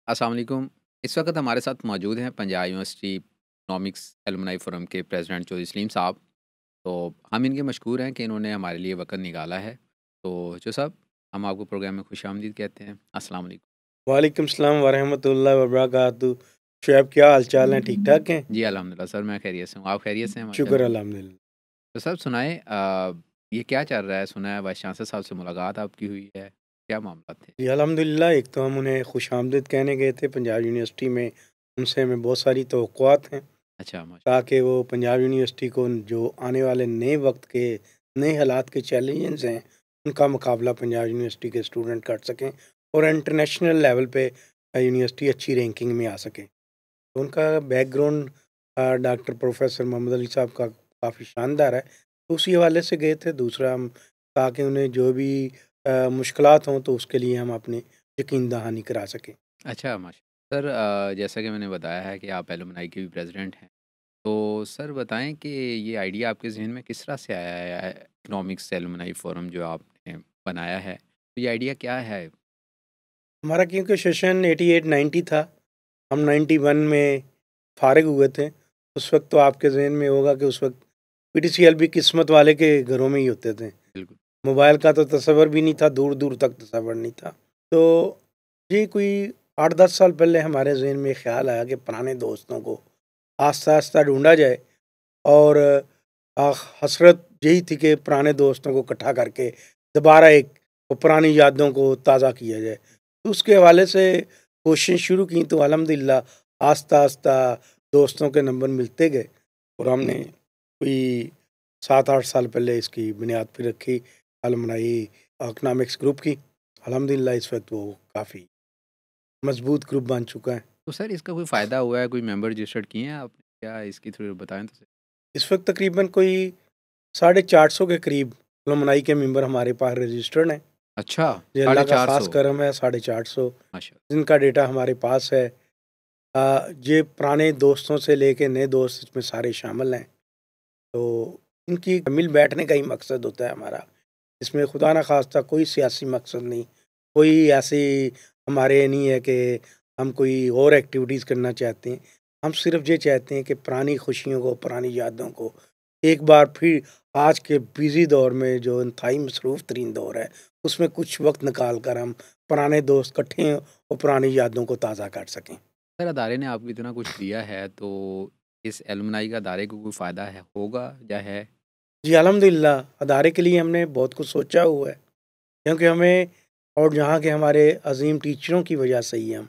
السلام علیکم۔ اس وقت ہمارے ساتھ موجود ہیں پنجاب یونیورسٹی اکنامکس ایلومنائی فورم کے پریزیڈنٹ چودھری سلیم صاحب۔ تو ہم ان کے مشکور ہیں کہ انہوں نے ہمارے لیے وقت نکالا ہے۔ تو جو صاحب، ہم آپ کو پروگرام میں خوش آمدید کہتے ہیں۔ السلام علیکم۔ وعلیکم السلام ورحمۃ اللہ وبرکاتہ۔ شعیب کیا حال چال ہیں؟ ٹھیک ٹھاک ہیں؟ جی الحمدللہ سر، میں خیریت سے ہوں۔ آپ خیریت سے ہیں؟ ماشاء شکر اللہ۔ الحمدللہ۔ تو صاحب سنائیں، یہ کیا چل رہا ہے؟ سنا ہے وائس چانسلر صاحب سے ملاقات آپ کی ہوئی ہے، کیا معاملات تھے؟ جی الحمدللہ، ایک تو ہم انہیں خوش آمدید کہنے گئے تھے پنجاب یونیورسٹی میں، ان سے ہمیں بہت ساری توقعات ہیں اچھا ماشاء تاکہ وہ پنجاب یونیورسٹی کو جو آنے والے نئے وقت کے نئے حالات کے چیلنجز ہیں ان کا مقابلہ پنجاب یونیورسٹی کے اسٹوڈنٹ کر سکیں اور انٹرنیشنل لیول پہ یونیورسٹی اچھی رینکنگ میں آ سکیں۔ تو ان کا بیک گراؤنڈ ڈاکٹر پروفیسر محمد علی صاحب کا کافی شاندار ہے، تو اسی حوالے سے گئے تھے۔ دوسرا ہم تاکہ انہیں جو بھی مشکلات ہوں تو اس کے لیے ہم اپنے یقین دہانی کرا سکیں۔ اچھا ماشاء اللہ سر، جیسا کہ میں نے بتایا ہے کہ آپ ایلومنائی کے بھی پریزیڈنٹ ہیں، تو سر بتائیں کہ یہ آئیڈیا آپ کے ذہن میں کس طرح سے آیا ہے؟ اکنامکس ایلومنائی فورم جو آپ نے بنایا ہے، تو یہ آئیڈیا کیا ہے؟ ہمارا کیونکہ سیشن 88-90 تھا، ہم 91 میں فارغ ہوئے تھے۔ اس وقت تو آپ کے ذہن میں ہوگا کہ اس وقت پی ٹی سی ایل بھی قسمت والے کے گھروں میں ہی ہوتے تھے، بالکل۔ موبائل کا تو تصور بھی نہیں تھا، دور دور تک تصور نہیں تھا۔ تو جی کوئی 8-10 سال پہلے ہمارے ذہن میں خیال آیا کہ پرانے دوستوں کو آہستہ آہستہ ڈھونڈا جائے، اور حسرت یہی تھی کہ پرانے دوستوں کو اکٹھا کر کے دوبارہ ایک وہ پرانی یادوں کو تازہ کیا جائے۔ تو اس کے حوالے سے کوششیں شروع کی، تو الحمدللہ آہستہ آہستہ دوستوں کے نمبر ملتے گئے، اور ہم نے کوئی 7-8 سال پہلے اس کی بنیاد پہ رکھی المنائی اکنامکس گروپ کی۔ الحمدللہ اس وقت وہ کافی مضبوط گروپ بن چکا ہے۔ تو سر اس کا کوئی فائدہ ہوا ہے؟ کوئی ممبر رجسٹرڈ کیے ہیں آپ نے؟ کیا اس کی تھوڑی بتائیں تو سر۔ اس وقت تقریباً کوئی 450 کے قریب المنائی کے ممبر ہمارے پاس رجسٹرڈ ہیں۔ اچھا، یہ اللہ کا 450۔ خاص کرم ہے، 450 ماشاء جن کا ڈیٹا ہمارے پاس ہے۔ یہ پرانے دوستوں سے لے کے نئے دوست اس میں سارے شامل ہیں، تو ان کی مل بیٹھنے کا ہی مقصد ہوتا ہے ہمارا۔ اس میں خدا نخواستہ کوئی سیاسی مقصد نہیں، کوئی ایسی ہمارے نہیں ہے کہ ہم کوئی اور ایکٹیویٹیز کرنا چاہتے ہیں۔ ہم صرف یہ چاہتے ہیں کہ پرانی خوشیوں کو، پرانی یادوں کو ایک بار پھر آج کے بیزی دور میں جو انتہائی مصروف ترین دور ہے اس میں کچھ وقت نکال کر ہم پرانے دوست اکٹھے ہیں اور پرانی یادوں کو تازہ کر سکیں۔ سر ادارے نے آپ کو اتنا کچھ دیا ہے، تو اس ایلومنائی کا ادارے کو کوئی فائدہ ہے ہوگا یا ہے؟ جی الحمدللہ ادارے کے لیے ہم نے بہت کچھ سوچا ہوا ہے، کیونکہ ہمیں اور جہاں کے ہمارے عظیم ٹیچروں کی وجہ سے ہی ہم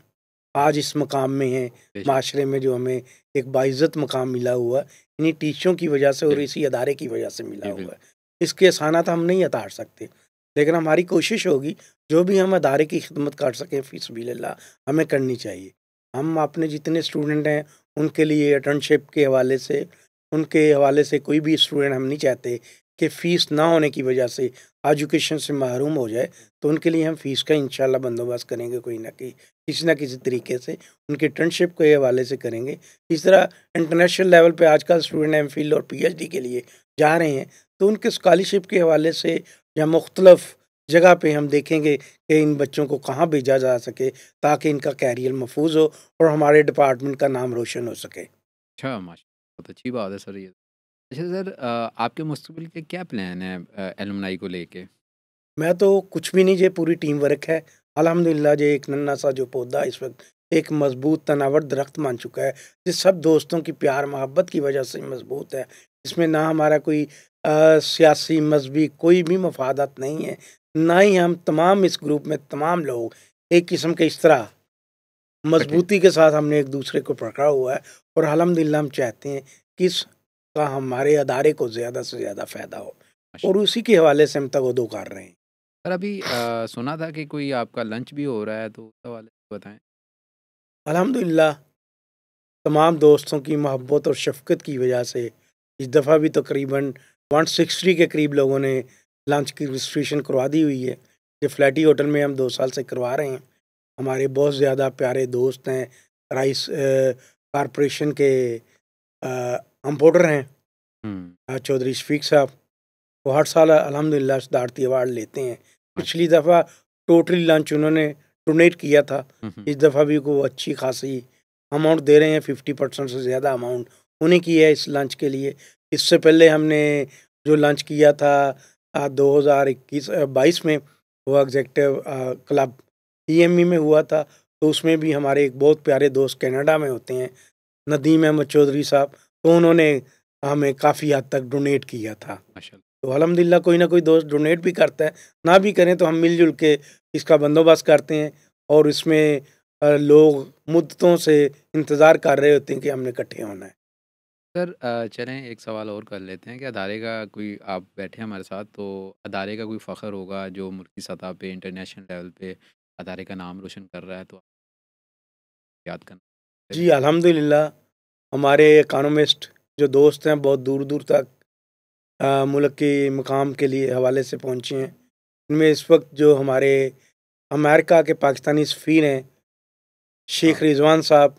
آج اس مقام میں ہیں بے شک، معاشرے میں، جو ہمیں ایک باعزت مقام ملا ہوا ہے انہیں ٹیچروں کی وجہ سے اور بالکل، اسی ادارے کی وجہ سے ملا جی ہوا بالکل۔ ہے۔ اس کے احسانات ہم نہیں اتار سکتے، لیکن ہماری کوشش ہوگی جو بھی ہم ادارے کی خدمت کر سکیں فی سبیل اللہ ہمیں کرنی چاہیے۔ ہم اپنے جتنے اسٹوڈنٹ ہیں ان کے لیے انٹرنشپ کے حوالے سے، ان کے حوالے سے کوئی بھی اسٹوڈنٹ ہم نہیں چاہتے کہ فیس نہ ہونے کی وجہ سے ایجوکیشن سے محروم ہو جائے، تو ان کے لیے ہم فیس کا انشاءاللہ بندوبست کریں گے، کوئی نہ کسی نہ کسی طریقے سے ان کے انٹرنشپ کے حوالے سے کریں گے۔ اس طرح انٹرنیشنل لیول پہ آج کل اسٹوڈنٹ ایم فل اور پی ایچ ڈی کے لیے جا رہے ہیں، تو ان کے اسکالرشپ کے حوالے سے یا مختلف جگہ پہ ہم دیکھیں گے کہ ان بچوں کو کہاں بھیجا جا سکے تاکہ ان کا کیریئر محفوظ ہو اور ہمارے ڈپارٹمنٹ کا نام روشن ہو سکے۔ اچھا ماشاء اللہ، بہت اچھی بات ہے سر یہ۔ اچھا سر، آپ کے مستقبل کے کیا پلان ہیں ایلومنائی کو لے کے؟ میں تو کچھ بھی نہیں، یہ پوری ٹیم ورک ہے الحمدللہ۔ یہ ایک ننھا سا جو پودا اس وقت ایک مضبوط تناور درخت بن چکا ہے، یہ سب دوستوں کی پیار محبت کی وجہ سے مضبوط ہے۔ اس میں نہ ہمارا کوئی سیاسی مذہبی کوئی بھی مفادات نہیں ہے، نہ ہی ہم تمام اس گروپ میں تمام لوگ ایک قسم کے اس طرح کٹھے، مضبوطی کے ساتھ ہم نے ایک دوسرے کو پکڑا ہوا ہے، اور الحمدللہ ہم چاہتے ہیں کہ اس کا ہمارے ادارے کو زیادہ سے زیادہ فائدہ ہو، ماشاء اور اللہ۔ اسی کے حوالے سے ہم تگودو کر رہے ہیں۔ سر ابھی سنا تھا کہ کوئی آپ کا لنچ بھی ہو رہا ہے، تو اس حوالے سے بتائیں۔ الحمدللہ تمام دوستوں کی محبت اور شفقت کی وجہ سے اس دفعہ بھی تقریباً 160 کے قریب لوگوں نے لنچ کی رجسٹریشن کروا دی ہوئی ہے۔ یہ فلیٹی ہوٹل میں ہم 2 سال سے کروا رہے ہیں۔ ہمارے بہت زیادہ پیارے دوست ہیں، رائس کارپوریشن کے امپورٹر ہیں چودھری شفیق صاحب، وہ ہر سال الحمدللہ صدارتی ایوارڈ لیتے ہیں۔ ماشاء پچھلی دفعہ ٹوٹلی لنچ انہوں نے ڈونیٹ کیا تھا. ہوں، ہوں، اس دفعہ بھی کو اچھی خاصی اماؤنٹ دے رہے ہیں, 50% سے زیادہ اماؤنٹ انہیں کی ہے اس لنچ کے لیے. اس سے پہلے ہم نے جو لنچ کیا تھا 2021-22 میں, وہ ایگزیکٹو کلب EME میں ہوا تھا. تو اس میں بھی ہمارے ایک بہت پیارے دوست کینیڈا میں ہوتے ہیں, ندیم احمد چودھری صاحب, تو انہوں نے ہمیں کافی حد تک ڈونیٹ کیا تھا. ماشاء اللہ. تو الحمدللہ کوئی نہ کوئی دوست ڈونیٹ بھی کرتا ہے, نہ بھی کریں تو ہم مل جل کے اس کا بندوبست کرتے ہیں. اور اس میں لوگ مدتوں سے انتظار کر رہے ہوتے ہیں کہ ہم نے اکٹھے ہونا ہے. سر چلیں ایک سوال اور کر لیتے ہیں کہ ادارے کا کوئی, آپ بیٹھے ہیں ہمارے ساتھ, تو ادارے کا کوئی فخر ہوگا جو ملکی سطح پہ انٹرنیشنل لیول پہ ادارے کا نام روشن کر رہا ہے, تو آپ یاد کرنا جی الحمدللہ ہمارے اکانومسٹ جو دوست ہیں بہت دور دور تک ملک کے مقام کے لیے حوالے سے پہنچے ہیں. ان میں اس وقت جو ہمارے امریکہ کے پاکستانی سفیر ہیں شیخ رضوان صاحب,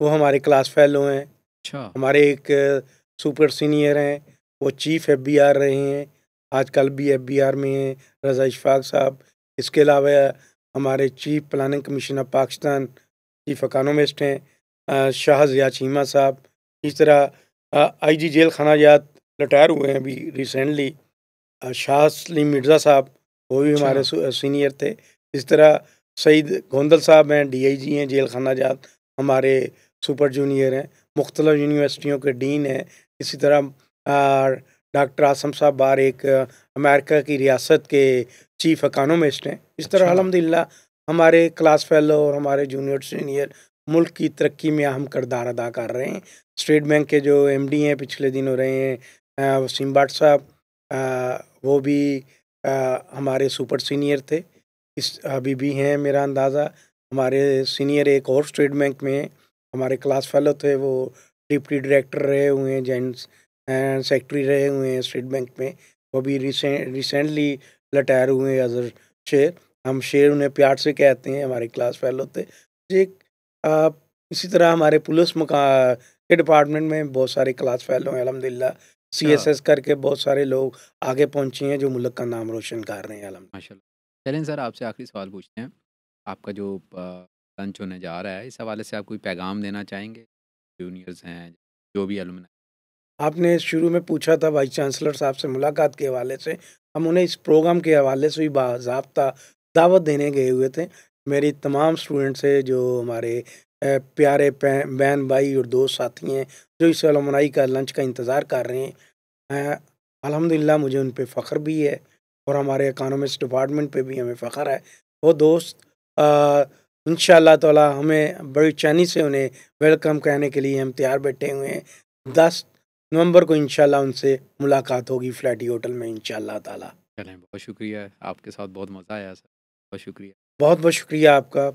وہ ہمارے کلاس فیلو ہیں. اچھا. ہمارے ایک سپر سینئر ہیں, وہ چیف FBR رہے ہیں, آج کل بھی FBR میں ہیں, رضا اشفاق صاحب. اس کے علاوہ ہمارے chief planning commission of Pakistan chief economist ہیں شاہ ضیاء چیمہ صاحب. اس طرح IG جیل خانہ جات ریٹائر ہوئے ہیں ابھی ریسنٹلی, شاہ سلیم مرزا صاحب, وہ بھی ہمارے سینئر تھے. اس طرح سعید گوندل صاحب ہیں, DIG ہیں جیل خانہ جات, ہمارے سپر جونیئر ہیں, مختلف یونیورسٹیوں کے ڈین ہیں. اسی طرح ڈاکٹر عاصم صاحب بار ایک امریکہ کی ریاست کے چیف اکانومسٹ ہیں. اس طرح الحمدللہ ہمارے کلاس فیلو اور ہمارے جونیئر سینئر ملک کی ترقی میں اہم کردار ادا کر رہے ہیں. اسٹیٹ بینک کے جو MD ہیں پچھلے دنوں رہے ہیں وسیم بٹ صاحب, وہ بھی ہمارے سپر سینئر تھے, ابھی بھی ہیں میرا اندازہ. ہمارے سینئر ایک اور اسٹیٹ بینک میں ہمارے کلاس فیلو تھے, وہ ڈپٹی ڈائریکٹر رہے ہوئے ہیں, جوائنٹ سیکٹری رہے ہوئے ہیں اسٹیٹ بینک میں, وہ بھی ریسنٹلی ریٹائر ہوئے ہیں اظہر شیر. ہم شیر انہیں پیار سے کہتے ہیں, ہمارے کلاس فیلو تھے. اسی طرح ہمارے پولیس کے ڈپارٹمنٹ میں بہت سارے کلاس فیلو ہیں الحمدللہ. CSS کر کے بہت سارے لوگ آگے پہنچے ہیں جو ملک کا نام روشن کر رہے ہیں الحمدللہ. ماشاء اللہ. چلیں سر آپ سے آخری سوال پوچھتے ہیں. آپ کا جو لنچ ہونے جا رہا ہے, اس حوالے سے آپ کوئی پیغام دینا چاہیں گے جونیئرز ہیں, جو بھی الومنائی؟ آپ نے شروع میں پوچھا تھا وائس چانسلر صاحب سے ملاقات کے حوالے سے, ہم انہیں اس پروگرام کے حوالے سے بھی باضابطہ دعوت دینے گئے ہوئے تھے. میری تمام اسٹوڈنٹ سے جو ہمارے پیارے بہن بھائی اور دوست ساتھی ہیں جو اس الومنائی کا لنچ کا انتظار کر رہے ہیں, الحمدللہ مجھے ان پہ فخر بھی ہے, اور ہمارے اکانومکس ڈپارٹمنٹ پہ بھی ہمیں فخر ہے. وہ دوست انشاءاللہ تعالی ہمیں بڑی چینی سے انہیں ویلکم کہنے کے لیے ہم تیار بیٹھے ہوئے ہیں. 10 نومبر کو انشاءاللہ ان سے ملاقات ہوگی فلیٹی ہوٹل میں انشاءاللہ تعالی. چلیں, بہت شکریہ, آپ کے ساتھ بہت مزہ آیا سر, بہت شکریہ. بہت بہت شکریہ آپ کا.